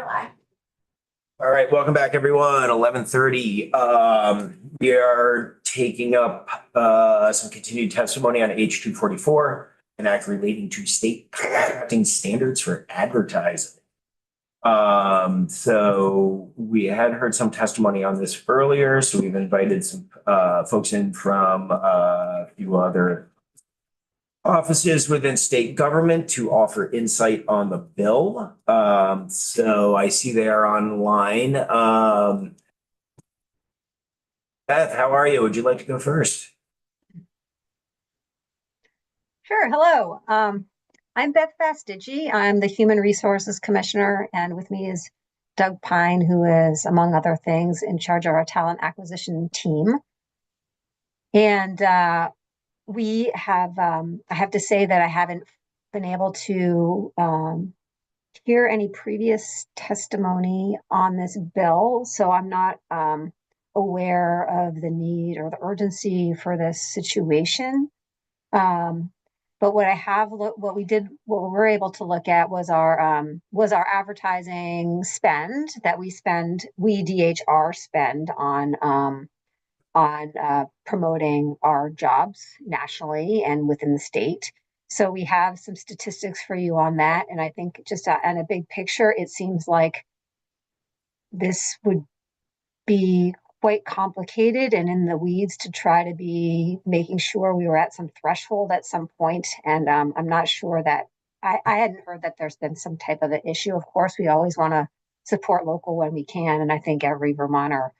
Live. All right, welcome back, everyone. 11:30. We are taking up some continued testimony on H244, an act relating to state contracting standards for advertising. So we had heard some testimony on this earlier, so we've invited some folks in from a few other offices within state government to offer insight on the bill. So I see they are online. Beth, how are you? Would you like to go first? Sure. Hello. I'm Beth Fastiggi. I'm the Human Resources Commissioner, and with me is Doug Pine, who is, among other things, in charge of our talent acquisition team. And we have, I have to say that I haven't been able to hear any previous testimony on this bill, so I'm not aware of the need or the urgency for this situation. But what we were able to look at was our advertising spend that we DHR spend on promoting our jobs nationally and within the state. So we have some statistics for you on that. And I think just on a big picture, it seems like this would be quite complicated and in the weeds to try to be making sure we were at some threshold at some point. And I'm not sure that I hadn't heard that there's been some type of an issue. Of course, we always want to support local when we can. And I think every Vermonter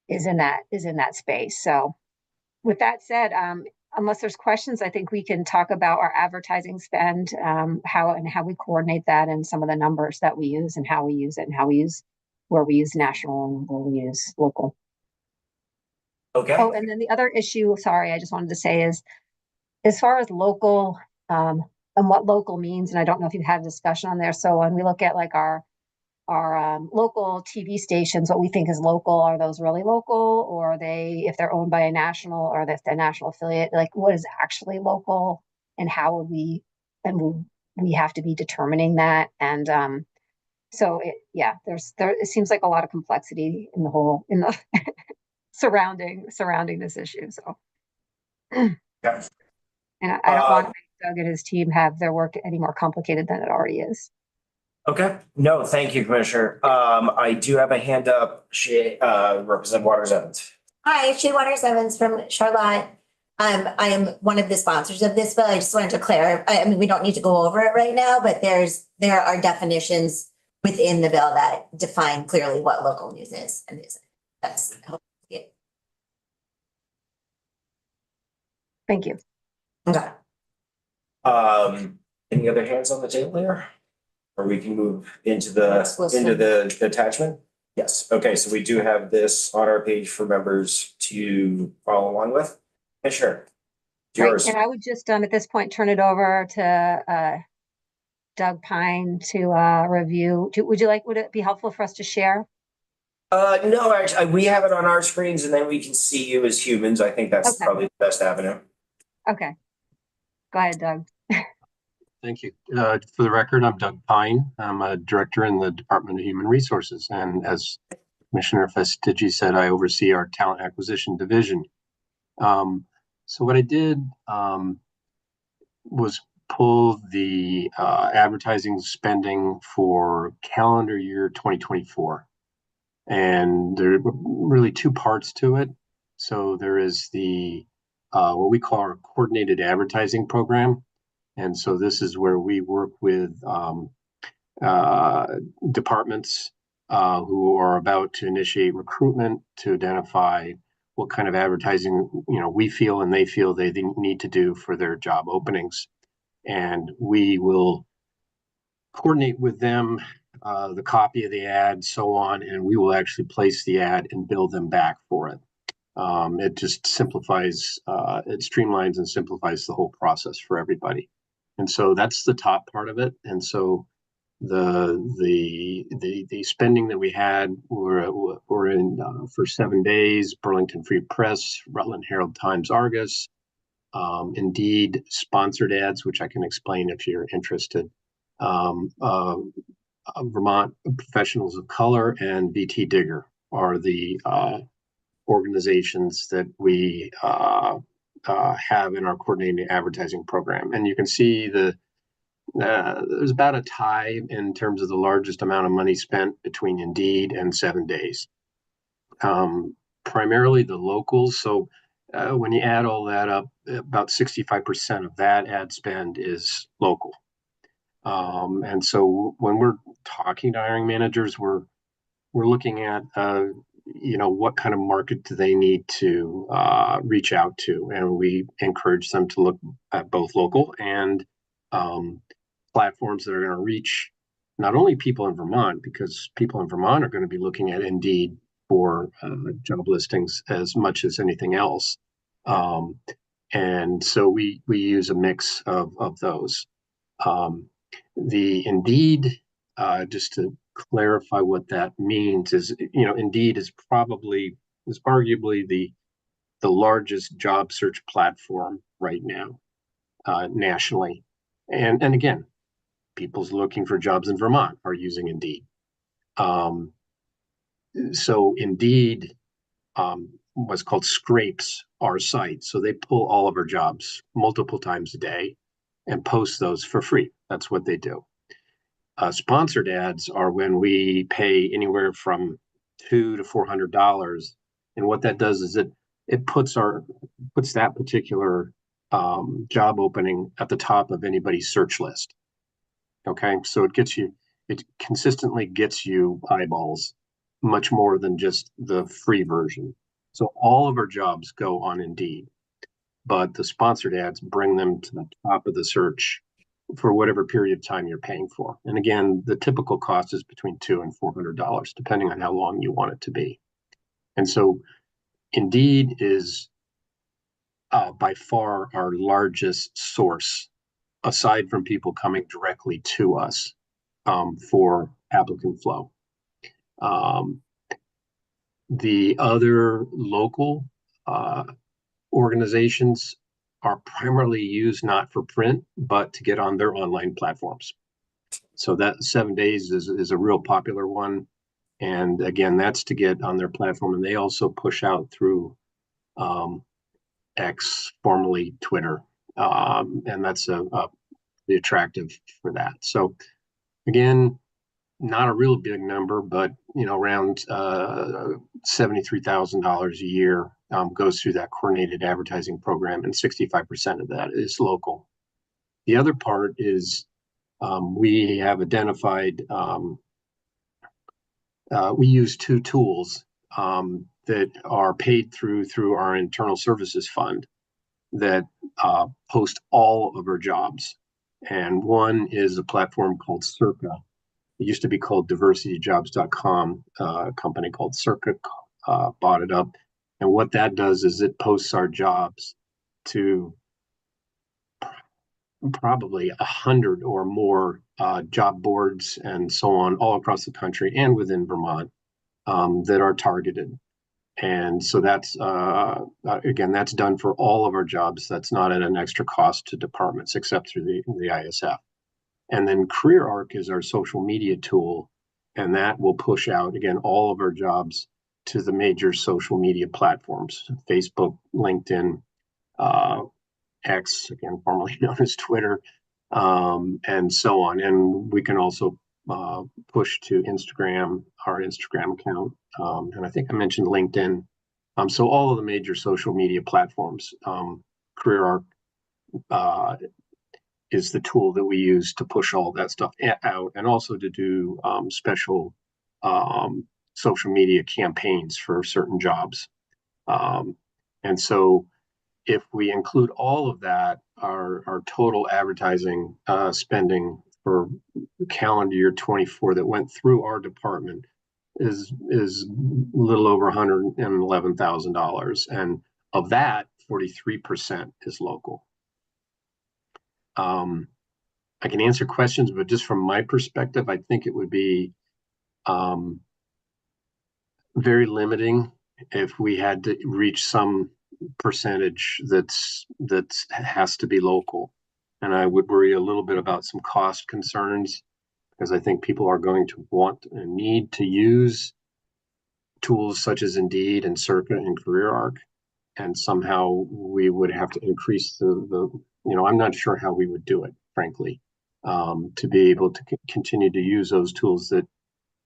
is in that space. So with that said, unless there's questions, I think we can talk about our advertising spend, how we coordinate that and some of the numbers that we use and how we use it and where we use national and where we use local. Okay. Oh, and then the other issue, sorry, I just wanted to say is, as far as local, and what local means, and I don't know if you've had a discussion on there. So when we look at like our local TV stations, what we think is local, are those really local, or are they, if they're owned by a national or if they're a national affiliate, like what is actually local and how would we have to be determining that. And so it seems like a lot of complexity in the surrounding this issue. So Yeah. and I don't want to make Doug and his team have their work any more complicated than it already is. Okay. No, thank you, Commissioner. I do have a hand up. Representative Waters Evans. Hi, Shay Waters Evans from Charlotte. I am one of the sponsors of this bill. I just wanted to clarify. I mean, we don't need to go over it right now, but there are definitions within the bill that define clearly what local news is and isn't. That's it. Thank you. Okay. Any other hands on the table here? Or we can move into the attachment? Yes. Okay, so we do have this on our page for members to follow along with. Yeah, sure. Right. And I would just at this point turn it over to Doug Pine to review. Would it be helpful for us to share? No, actually, we have it on our screens and then we can see you as humans. I think that's probably the best avenue. Okay. Go ahead, Doug. Thank you. For the record, I'm Doug Pine. I'm a director in the Department of Human Resources. And as Commissioner Fastiggi said, I oversee our talent acquisition division. So what I did was pull the advertising spending for calendar year 2024. And there are really two parts to it. So there is the what we call our coordinated advertising program. And so this is where we work with departments who are about to initiate recruitment to identify what kind of advertising we feel and they feel they need to do for their job openings. And we will coordinate with them the copy of the ad, so on, and we will actually place the ad and bill them back for it. It just simplifies, it streamlines and simplifies the whole process for everybody. And so that's the top part of it. And so the spending that we had were in for 7 days, Burlington Free Press, Rutland Herald Times Argus, Indeed sponsored ads, which I can explain if you're interested. Vermont Professionals of Color and VT Digger are the organizations that we have in our coordinated advertising program. And you can see there's about a tie in terms of the largest amount of money spent between Indeed and 7 Days. Primarily the locals. So when you add all that up, about 65% of that ad spend is local. And so when we're talking to hiring managers, we're looking at what kind of market do they need to reach out to, and we encourage them to look at both local and platforms that are going to reach not only people in Vermont, because people in Vermont are going to be looking at Indeed for job listings as much as anything else. And so we use a mix of those. The Indeed, just to clarify what that means, is Indeed is arguably the largest job search platform right now, nationally. And again, people's looking for jobs in Vermont are using Indeed. So Indeed, what's called scrapes our site. So they pull all of our jobs multiple times a day and post those for free. That's what they do. Sponsored ads are when we pay anywhere from $200 to $400, and what that does is it puts that particular job opening at the top of anybody's search list. Okay, so it consistently gets you eyeballs, much more than just the free version. So all of our jobs go on Indeed, but the sponsored ads bring them to the top of the search for whatever period of time you're paying for. And again, the typical cost is between $200 and $400, depending on how long you want it to be. And so Indeed is by far our largest source, aside from people coming directly to us for applicant flow. The other local organizations are primarily used not for print, but to get on their online platforms. So that 7 Days is a real popular one. And again, that's to get on their platform. And they also push out through X, formerly Twitter. And that's the attractive for that. So again, not a real big number, but around $73,000 a year goes through that coordinated advertising program, and 65% of that is local. The other part is we have identified, we use two tools that are paid through our internal services fund that post all of our jobs. And one is a platform called Circa. It used to be called diversityjobs.com. A company called Circa bought it up. And what that does is it posts our jobs to probably 100 or more job boards and so on all across the country and within Vermont that are targeted. And so that's, again, that's done for all of our jobs. That's not at an extra cost to departments except through the ISF. And then CareerArc is our social media tool, and that will push out, again, all of our jobs to the major social media platforms, Facebook, LinkedIn, X, again, formerly known as Twitter, and so on. And we can also push to Instagram, our Instagram account. And I think I mentioned LinkedIn. So all of the major social media platforms, CareerArc is the tool that we use to push all that stuff out, and also to do special social media campaigns for certain jobs. And so if we include all of that, our total advertising spending for calendar year 24 that went through our department is a little over $111,000. And of that, 43% is local. I can answer questions, but just from my perspective, I think it would be very limiting if we had to reach some percentage that has to be local. And I would worry a little bit about some cost concerns. because I think people are going to want and need to use tools such as Indeed and Circa and CareerArc, and somehow we would have to increase I'm not sure how we would do it, frankly, to be able to continue to use those tools that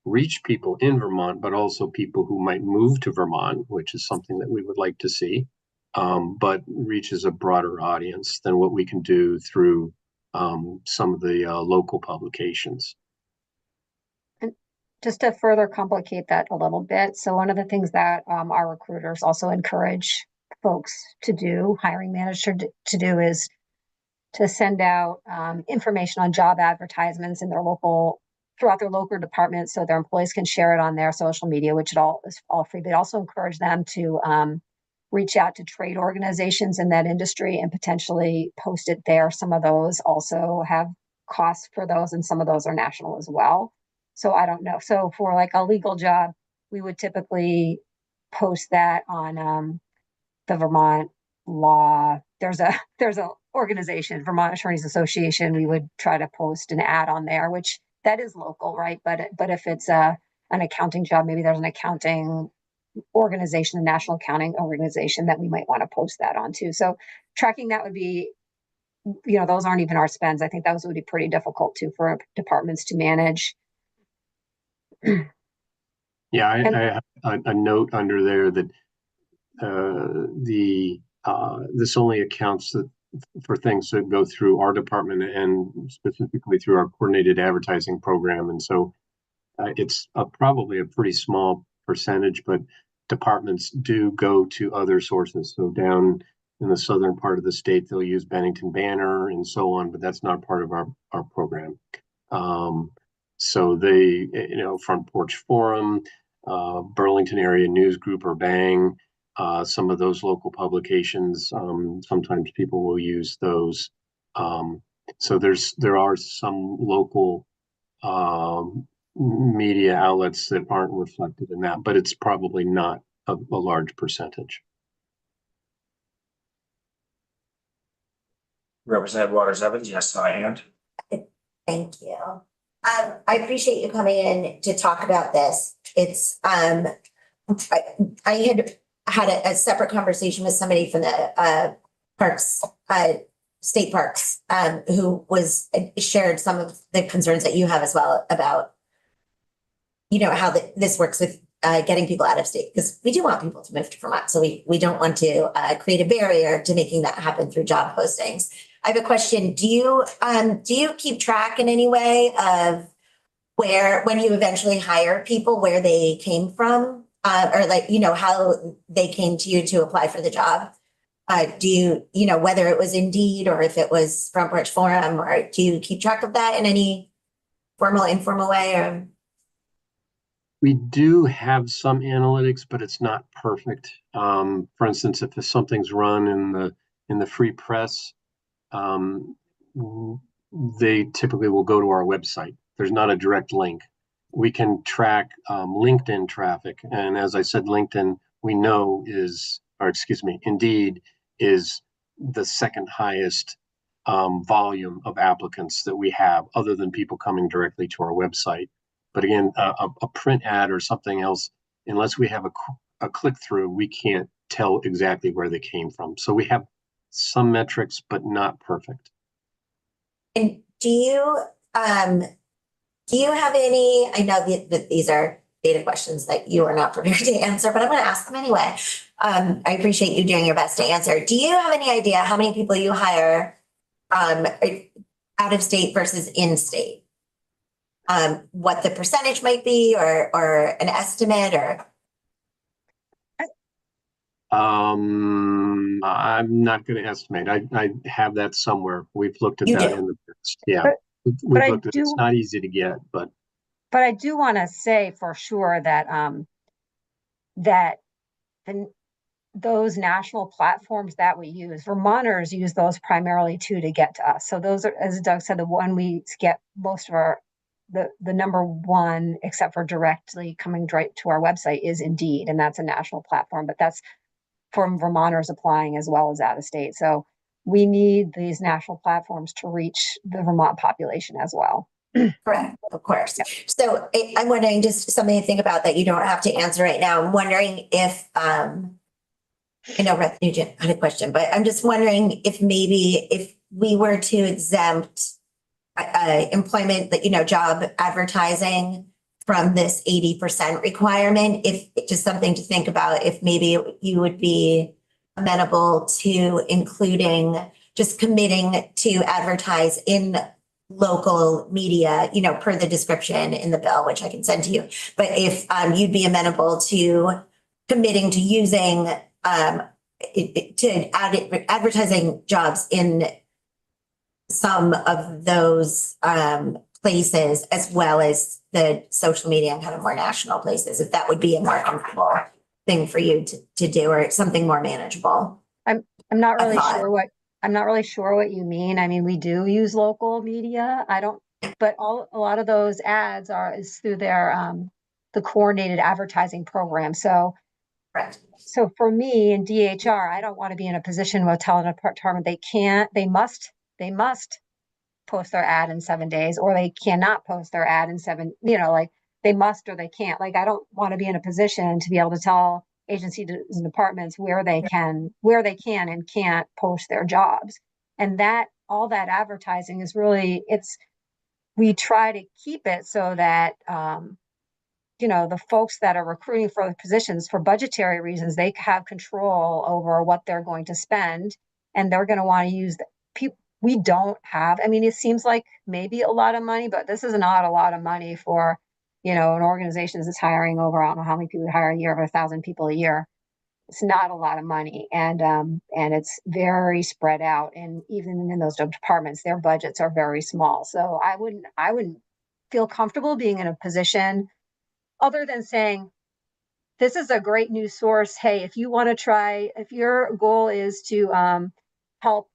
reach people in Vermont, but also people who might move to Vermont, which is something that we would like to see, but reaches a broader audience than what we can do through some of the local publications. Just to further complicate that a little bit, so one of the things that our recruiters also encourage folks to do, hiring manager to do, is to send out information on job advertisements in their local, throughout their local department, so their employees can share it on their social media, which is all free. They also encourage them to reach out to trade organizations in that industry and potentially post it there. Some of those also have costs for those, and some of those are national as well. So I don't know. So for like a legal job, we would typically post that on the Vermont law. There's a organization, Vermont Attorneys Association. We would try to post an ad on there, which that is local, right? But if it's an accounting job, maybe there's an accounting organization, a national accounting organization that we might want to post that on too. So tracking that would be, those aren't even our spends. I think those would be pretty difficult too for departments to manage. Yeah, I have a note under there that this only accounts for things that go through our department and specifically through our coordinated advertising program. And so it's probably a pretty small percentage, but departments do go to other sources. So down in the southern part of the state, they'll use Bennington Banner and so on, but that's not part of our program. So they, Front Porch Forum, Burlington Area News Group, or BANG, some of those local publications, sometimes people will use those. So there are some local media outlets that aren't reflected in that, but it's probably not a large percentage. Representative Waters Evans, yes, high hand. Thank you. I appreciate you coming in to talk about this. It's, I had a separate conversation with somebody from the parks, state parks, who shared some of the concerns that you have as well about, how this works with getting people out of state, because we do want people to move to Vermont. So we don't want to create a barrier to making that happen through job postings. I have a question. Do you keep track in any way of when you eventually hire people, where they came from, or how they came to you to apply for the job? Do you, whether it was Indeed or if it was Front Porch Forum, or do you keep track of that in any formal, informal way? Or we do have some analytics, but it's not perfect. For instance, if something's run in the free press, they typically will go to our website. There's not a direct link. We can track LinkedIn traffic. And as I said, LinkedIn, we know Indeed is the second highest volume of applicants that we have, other than people coming directly to our website. But again, a print ad or something else, unless we have a click through, we can't tell exactly where they came from. So we have some metrics, but not perfect. And do you have any, I know that these are data questions that you are not prepared to answer, but I'm going to ask them anyway. I appreciate you doing your best to answer. Do you have any idea how many people you hire out of state versus in state? What the percentage might be, or an estimate, or? I'm not going to estimate. I have that somewhere. We've looked at that in the past. Yeah, we've looked at it. It's not easy to get, but I do want to say for sure that those national platforms that we use, Vermonters use those primarily too to get to us. So those are, as Doug said, the one we get most of the number one, except for directly coming right to our website, is Indeed, and that's a national platform. But that's from Vermonters applying as well as out of state. So we need these national platforms to reach the Vermont population as well. Correct, of course. So I'm wondering, just something to think about that you don't have to answer right now. I'm wondering if, I know Rep. Nugent had a question, but I'm just wondering if maybe if we were to exempt employment, that, job advertising from this 80% requirement, if just something to think about, if maybe you would be amenable to including, just committing to advertise in local media, per the description in the bill, which I can send to you. But if you'd be amenable to committing to using advertising jobs in some of those places, as well as the social media and kind of more national places, if that would be a more comfortable thing for you to do, or something more manageable. I'm not I really thought- sure what you mean. I mean, we do use local media. But a lot of those ads is through their the coordinated advertising program. So Correct. so for me in DHR, I don't want to be in a position where telling a department they must post their ad in 7 days, or they cannot post their ad in seven, like they must or they can't. Like, I don't want to be in a position to be able to tell agencies and departments where they can and can't post their jobs. And all that advertising is really, we try to keep it so that, the folks that are recruiting for the positions for budgetary reasons, they have control over what they're going to spend, and they're going to want to use people. We don't have, I mean, it seems like maybe a lot of money, but this is not a lot of money for, an organization that's hiring over, I don't know how many people hire a year, over 1,000 people a year. It's not a lot of money. And it's very spread out. And even in those departments, their budgets are very small. So I wouldn't feel comfortable being in a position other than saying, this is a great news source. Hey, if you want to try, if your goal is to help,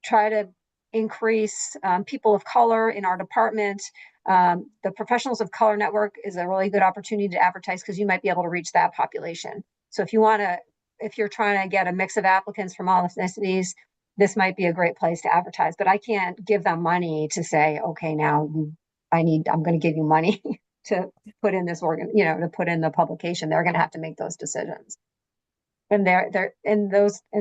try to increase people of color in our department, the Professionals of Color Network is a really good opportunity to advertise, because you might be able to reach that population. So if you're trying to get a mix of applicants from all ethnicities, this might be a great place to advertise. But I can't give them money to say, okay, now I'm going to give you money to put in this to put in the publication. They're going to have to make those decisions. And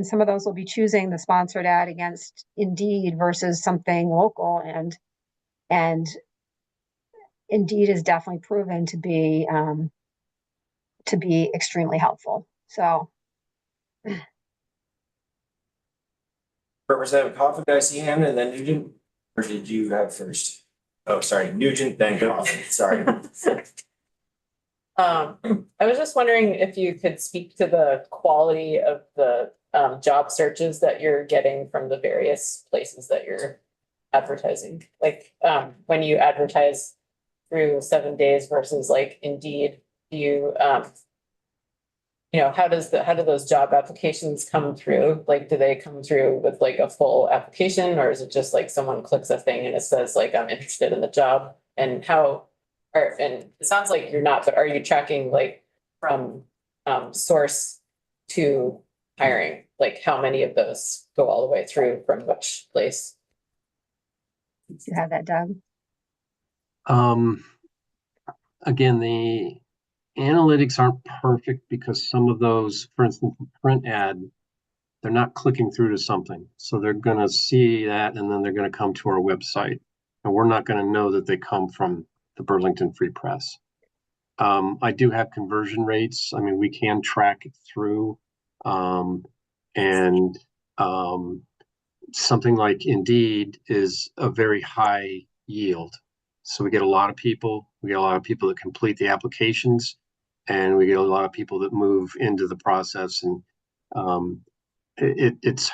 some of those will be choosing the sponsored ad against Indeed versus something local. And Indeed is definitely proven to be extremely helpful. So. Representative Coffin, I see hand, and then Nugent, or did you have first? Oh, sorry, Nugent, then Coffin, sorry. I was just wondering if you could speak to the quality of the job searches that you're getting from the various places that you're advertising. Like when you advertise through 7 days versus like Indeed, do you how do those job applications come through? Like, do they come through with like a full application, or is it just like someone clicks a thing and it says like, I'm interested in the job? And and it sounds like you're not, but are you tracking like from source to hiring? Like, how many of those go all the way through from which place? You have that, Doug? Again, the analytics aren't perfect, because some of those, for instance, the print ad, they're not clicking through to something. So they're going to see that, and then they're going to come to our website, and we're not going to know that they come from the Burlington Free Press. I do have conversion rates. I mean, we can track it through, and something like Indeed is a very high yield. So we get a lot of people. We get a lot of people that complete the applications, and we get a lot of people that move into the process. And it's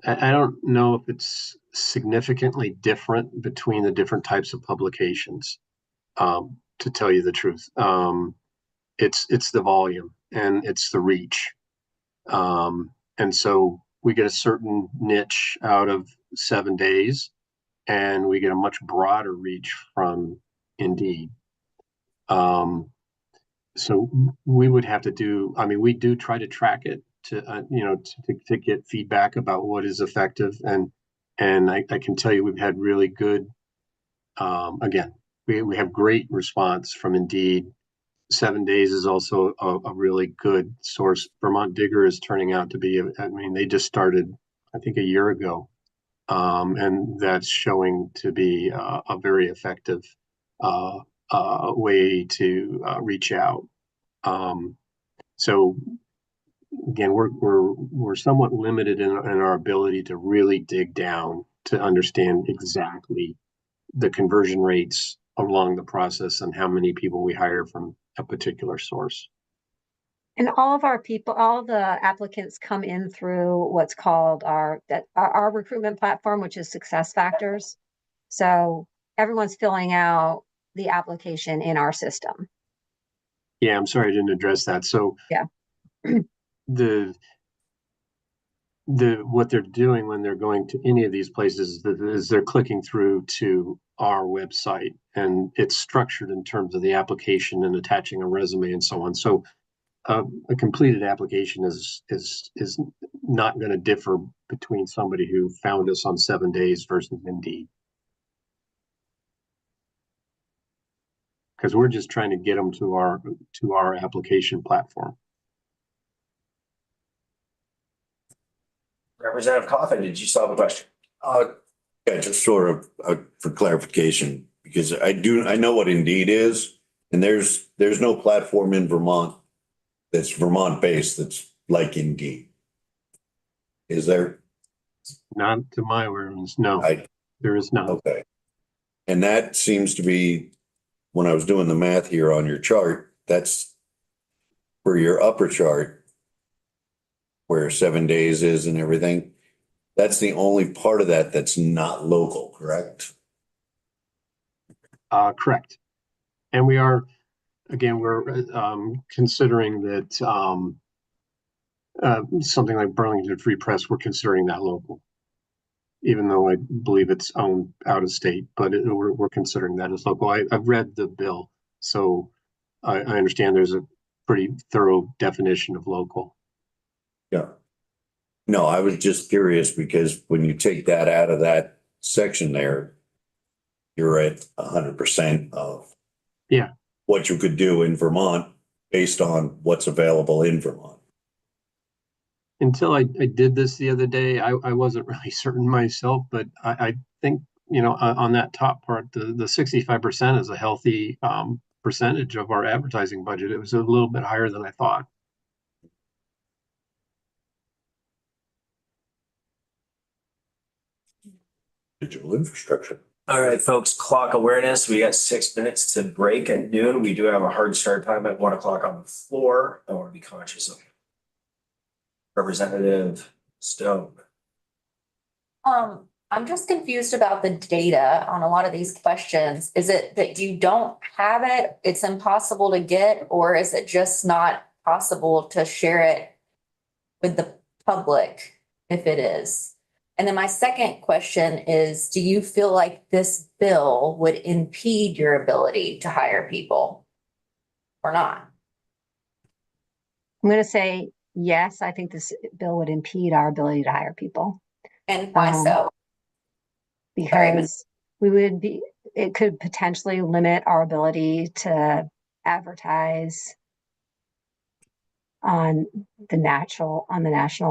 I don't know if it's significantly different between the different types of publications. To tell you the truth, it's the volume and it's the reach, and so we get a certain niche out of 7 days, and we get a much broader reach from Indeed. So we would have to do. I mean, we do try to track it to to get feedback about what is effective, and And I can tell you, we've had really good, again, we have great response from Indeed. 7 Days is also a really good source. Vermont Digger is turning out to be, I mean, they just started, I think, a year ago. And that's showing to be a very effective way to reach out. So again, we're somewhat limited in our ability to really dig down to understand exactly the conversion rates along the process and how many people we hire from a particular source. And all of our people, all of the applicants come in through what's called our recruitment platform, which is SuccessFactors. So everyone's filling out the application in our system. Yeah, I'm sorry I didn't address that. So Yeah. the what they're doing when they're going to any of these places is they're clicking through to our website, and it's structured in terms of the application and attaching a resume and so on. So a completed application is not going to differ between somebody who found us on 7 Days versus Indeed, because we're just trying to get them to our application platform. Representative Coffin, did you still have a question? Yeah, just sort of for clarification, because I know what Indeed is, and there's no platform in Vermont that's Vermont based that's like Indeed. Is there? Not to my awareness, no, there is not. Okay. And that seems to be, when I was doing the math here on your chart, that's for your upper chart where 7 Days is and everything. That's the only part of that that's not local, correct? Correct. And we are, again, we're considering that something like Burlington Free Press, we're considering that local, even though I believe it's owned out of state, but we're considering that as local. I've read the bill, so I understand there's a pretty thorough definition of local. Yeah. No, I was just curious because when you take that out of that section there, you're at 100% of what you could do in Vermont based on what's available in Vermont. Until I did this the other day, I wasn't really certain myself, but I think, you know, on that top part, the 65% is a healthy percentage of our advertising budget. It was a little bit higher than I thought. Digital infrastructure. All right, folks, clock awareness. We got 6 minutes to break at noon. We do have a hard start time at 1 o'clock on the floor. I want to be conscious of Representative Stone. I'm just confused about the data on a lot of these questions. Is it that you don't have it, it's impossible to get, or is it just not possible to share it with the public if it is? And then my second question is, do you feel like this bill would impede your ability to hire people or not? I'm going to say yes. I think this bill would impede our ability to hire people. And why so? Because it could potentially limit our ability to advertise on the national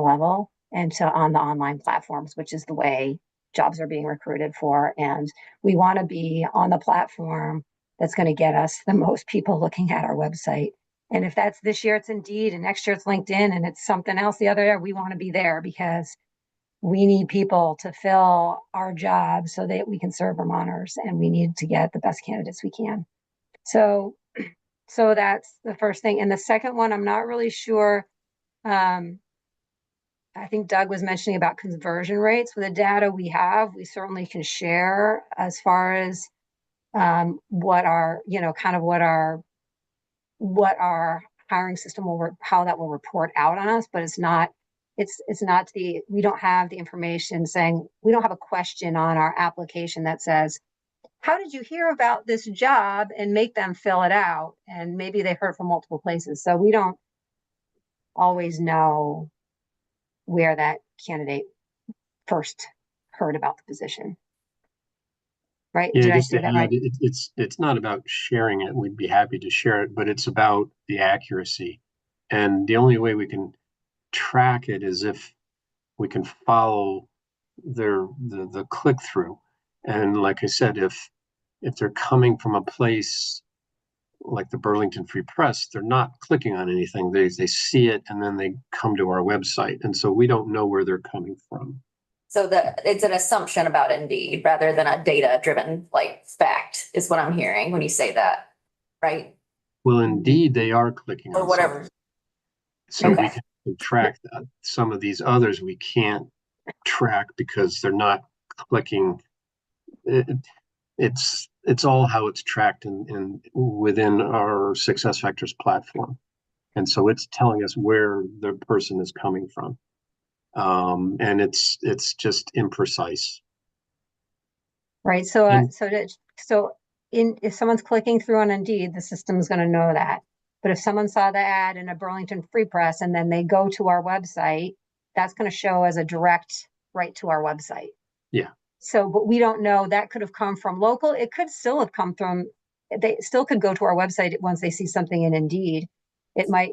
level, and so on the online platforms, which is the way jobs are being recruited for. And we want to be on the platform that's going to get us the most people looking at our website. And if that's this year, it's Indeed, and next year it's LinkedIn, and it's something else the other year, we want to be there because we need people to fill our jobs so that we can serve Vermonters, and we need to get the best candidates we can. So that's the first thing. And the second one, I'm not really sure. I think Doug was mentioning about conversion rates. With the data we have, we certainly can share as far as what our hiring system how that will report out on us, but it's not we don't have the information saying, we don't have a question on our application that says, how did you hear about this job, and make them fill it out. And maybe they heard from multiple places. So we don't always know where that candidate first heard about the position. Right? Yeah, Did I just say to that add, right? it's not about sharing it. We'd be happy to share it, but it's about the accuracy. And the only way we can track it is if we can follow the click through. And like I said, if they're coming from a place like the Burlington Free Press, they're not clicking on anything. They see it and then they come to our website. And so we don't know where they're coming from. So that it's an assumption about Indeed rather than a data-driven like fact is what I'm hearing when you say that, right? Well, indeed, they are clicking Or on whatever. something. So we Okay. can track that. Some of these others we can't track because they're not clicking. It's all how it's tracked in within our SuccessFactors platform. And so it's telling us where the person is coming from. And it's just imprecise. Right. So, And- if someone's clicking through on Indeed, the system's going to know that. But if someone saw the ad in a Burlington Free Press and then they go to our website, that's going to show as a direct right to our website. Yeah. So, but we don't know, that could have come from local. It could still have come from, they still could go to our website once they see something in Indeed. It might,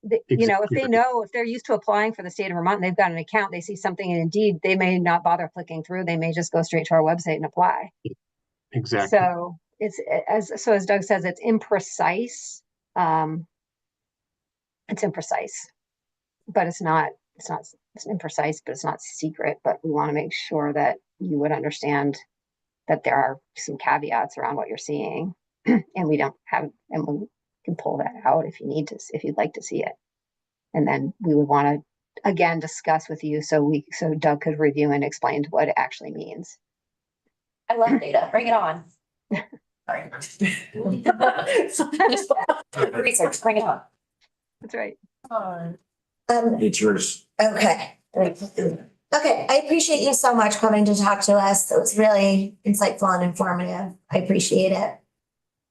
you know, if Exactly they right. know, if they're used to applying for the state of Vermont and they've got an account, they see something in Indeed, they may not bother clicking through. They may just go straight to our website and apply. Exactly. So it's as Doug says, it's imprecise. It's imprecise, but it's imprecise, but it's not secret. But we want to make sure that you would understand that there are some caveats around what you're seeing, and we can pull that out if you need to, if you'd like to see it. And then we would want to again discuss with you so Doug could review and explain what it actually means. I love data. Bring it on. Sorry. Research, bring it on. That's right. It's yours. Okay. Okay, I appreciate you so much coming to talk to us. It was really insightful and informative. I appreciate it.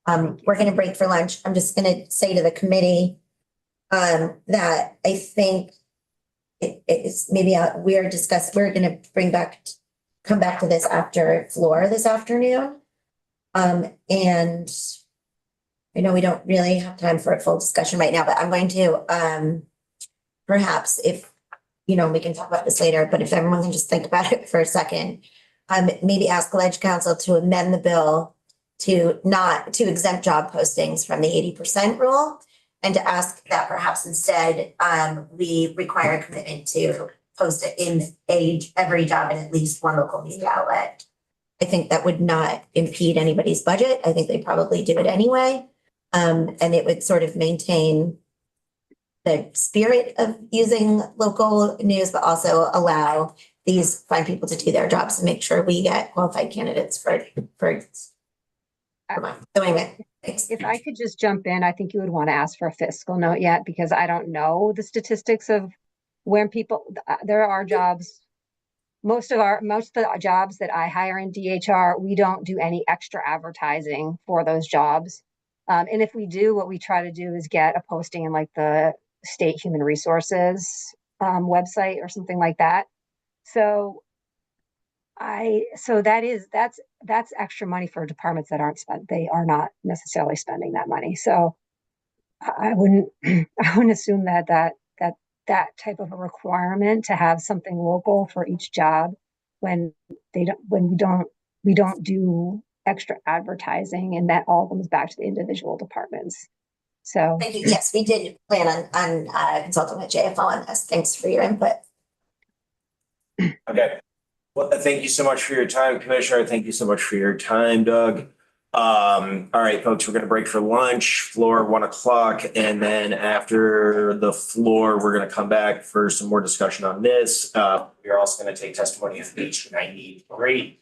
We're gonna break for lunch. I'm just gonna say to the committee that I think it's maybe we're gonna come back to this after floor this afternoon. And I know we don't really have time for a full discussion right now, but I'm going to perhaps if, you know, we can talk about this later, but if everyone can just think about it for a second, maybe ask the Ledge Council to amend the bill to exempt job postings from the 80% rule, and to ask that perhaps instead we require a commitment to post it in every job in at least one local media outlet. I think that would not impede anybody's budget. I think they probably do it anyway. And it would sort of maintain the spirit of using local news, but also allow these fine people to do their jobs and make sure we get qualified candidates for. If I could just jump in, I think you would want to ask for a fiscal note yet, because I don't know the statistics of when there are jobs. Most of the jobs that I hire in DHR, we don't do any extra advertising for those jobs. And if we do, what we try to do is get a posting in like the state human resources website or something like that. So that's extra money for departments that they are not necessarily spending that money. So I wouldn't assume that type of a requirement to have something local for each job when we don't do extra advertising, and that all comes back to the individual departments. So Thank you. Yes, we did plan on consulting with JFL on this. Thanks for your input. Okay. Well, thank you so much for your time, Commissioner. Thank you so much for your time, Doug. All right, folks, we're gonna break for lunch, floor 1 o'clock, and then after the floor, we're gonna come back for some more discussion on this. We are also gonna take testimony of H93.